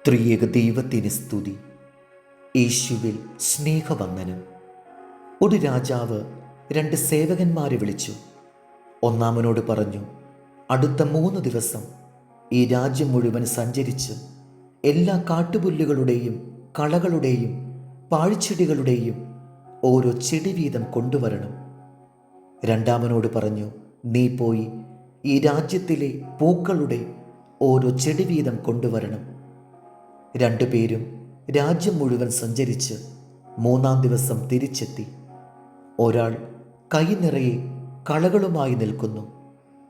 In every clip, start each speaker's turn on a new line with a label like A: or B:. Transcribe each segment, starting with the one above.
A: ത്രിയേക ദൈവത്തിന് സ്തുതി. യേശുവിൽ സ്നേഹവന്ദനം. ഒരു രാജാവ് 2 സേവകന്മാരെ വിളിച്ചു. ഒന്നാമനോട് പറഞ്ഞു, അടുത്ത 3 ദിവസം ഈ രാജ്യം മുഴുവൻ സഞ്ചരിച്ച് എല്ലാ കാട്ടുപുല്ലുകളുടെയും കളകളുടെയും പാഴ്ചെടികളുടെയും ഓരോ ചെടി വീതം കൊണ്ടുവരണം. രണ്ടാമനോട് പറഞ്ഞു, നീ പോയി ഈ രാജ്യത്തിലെ പൂക്കളുടെ ഓരോ ചെടി വീതം കൊണ്ടുവരണം. 2 പേരും രാജ്യം മുഴുവൻ സഞ്ചരിച്ച് 3-ാം ദിവസം തിരിച്ചെത്തി. ഒരാൾ കൈ നിറയെ കളകളുമായി നിൽക്കുന്നു,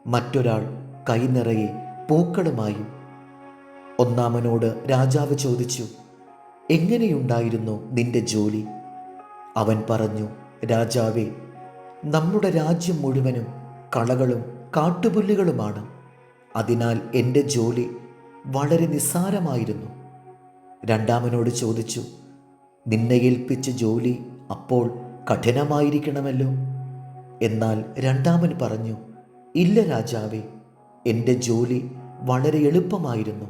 A: മറ്റൊരാൾ കൈ നിറയെ പൂക്കളുമായും. ഒന്നാമനോട് രാജാവ് ചോദിച്ചു, എങ്ങനെയുണ്ടായിരുന്നു നിന്റെ ജോലി? അവൻ പറഞ്ഞു, രാജാവേ, നമ്മുടെ രാജ്യം മുഴുവനും കളകളും കാട്ടുപുല്ലുകളുമാണ്. അതിനാൽ എൻ്റെ ജോലി വളരെ നിസ്സാരമായിരുന്നു. രണ്ടാമനോട് ചോദിച്ചു, നിന്നെ ഏൽപ്പിച്ച ജോലി അപ്പോൾ കഠിനമായിരിക്കണമല്ലോ? എന്നാൽ രണ്ടാമൻ പറഞ്ഞു, ഇല്ല രാജാവേ, എൻ്റെ ജോലി വളരെ എളുപ്പമായിരുന്നു.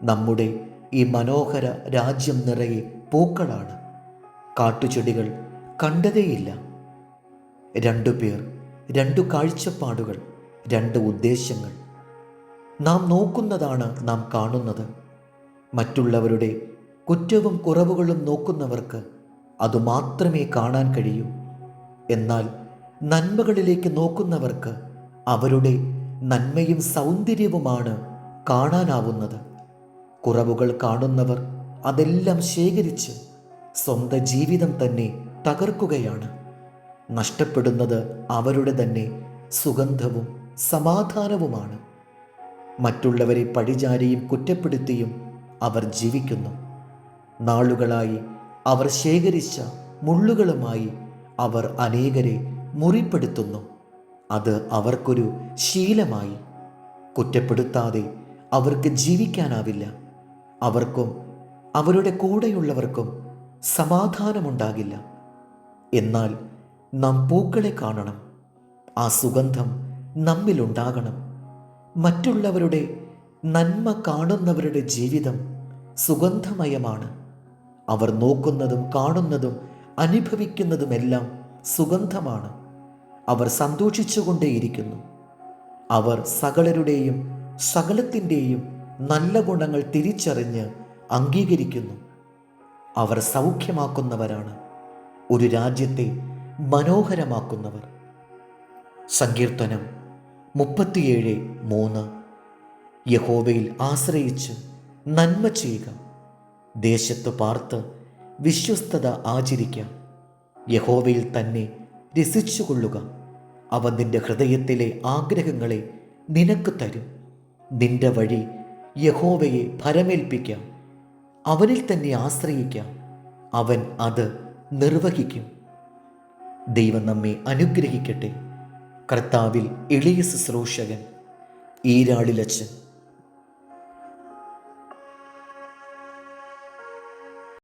A: നമ്മുടെ ഈ മനോഹര രാജ്യം നിറയെ പൂക്കളാണ്, കാട്ടുചെടികൾ കണ്ടതേയില്ല. 2 പേർ, 2 കാഴ്ചപ്പാടുകൾ, 2 ഉദ്ദേശങ്ങൾ. നാം നോക്കുന്നതാണ് നാം കാണുന്നത്. മറ്റുള്ളവരുടെ കുറ്റവും കുറവുകളും നോക്കുന്നവർക്ക് അതുമാത്രമേ കാണാൻ കഴിയൂ. എന്നാൽ നന്മകളിലേക്ക് നോക്കുന്നവർക്ക് അവരുടെ നന്മയും സൗന്ദര്യവുമാണ് കാണാനാവുന്നത്. കുറവുകൾ കാണുന്നവർ അതെല്ലാം ശേഖരിച്ച് സ്വന്തം ജീവിതം തന്നെ തകർക്കുകയാണ്. നഷ്ടപ്പെടുന്നത് അവരുടെ തന്നെ സുഗന്ധവും സമാധാനവുമാണ്. മറ്റുള്ളവരെ പഴിചാരിയും കുറ്റപ്പെടുത്തിയും അവർ ജീവിക്കുന്നു. നാളുകളായി അവർ ശേഖരിച്ച മുള്ളുകളുമായി അവർ അനേകരെ മുറിപ്പെടുത്തുന്നു. അത് അവർക്കൊരു ശീലമായി. കുറ്റപ്പെടുത്താതെ അവർക്ക് ജീവിക്കാനാവില്ല. അവർക്കും അവരുടെ കൂടെയുള്ളവർക്കും സമാധാനമുണ്ടാകില്ല. എന്നാൽ നാം പൂക്കളെ കാണണം. ആ സുഗന്ധം നമ്മിലുണ്ടാകണം. മറ്റുള്ളവരുടെ നന്മ കാണുന്നവരുടെ ജീവിതം സുഗന്ധമയമാണ്. അവർ നോക്കുന്നതും കാണുന്നതും അനുഭവിക്കുന്നതുമെല്ലാം സുഗന്ധമാണ്. അവർ സന്തോഷിച്ചുകൊണ്ടേയിരിക്കുന്നു. അവർ സകലരുടെയും സകലത്തിൻ്റെയും നല്ല ഗുണങ്ങൾ തിരിച്ചറിഞ്ഞ് അംഗീകരിക്കുന്നു. അവർ സൗഖ്യമാക്കുന്നവരാണ്, ഒരു രാജ്യത്തെ മനോഹരമാക്കുന്നവർ. സങ്കീർത്തനം 37:3. യഹോവയിൽ ആശ്രയിച്ച് നന്മ ചെയ്യുക, ദേശത്ത് പാർത്ത് വിശ്വസ്തത ആചരിക്കുക. യഹോവയിൽ തന്നെ രസിച്ചുകൊള്ളുക, അവൻ നിന്റെ ഹൃദയത്തിലെ ആഗ്രഹങ്ങളെ നിനക്ക് തരും. നിന്റെ വഴി യഹോവയെ ഭരമേൽപ്പിക്കാം, അവനിൽ തന്നെ ആശ്രയിക്കാം, അവൻ അത് നിർവഹിക്കും. ദൈവം നമ്മെ അനുഗ്രഹിക്കട്ടെ. കർത്താവിൽ എളിയ ശുശ്രൂഷകൻ ഈരാളിലച്ചൻ.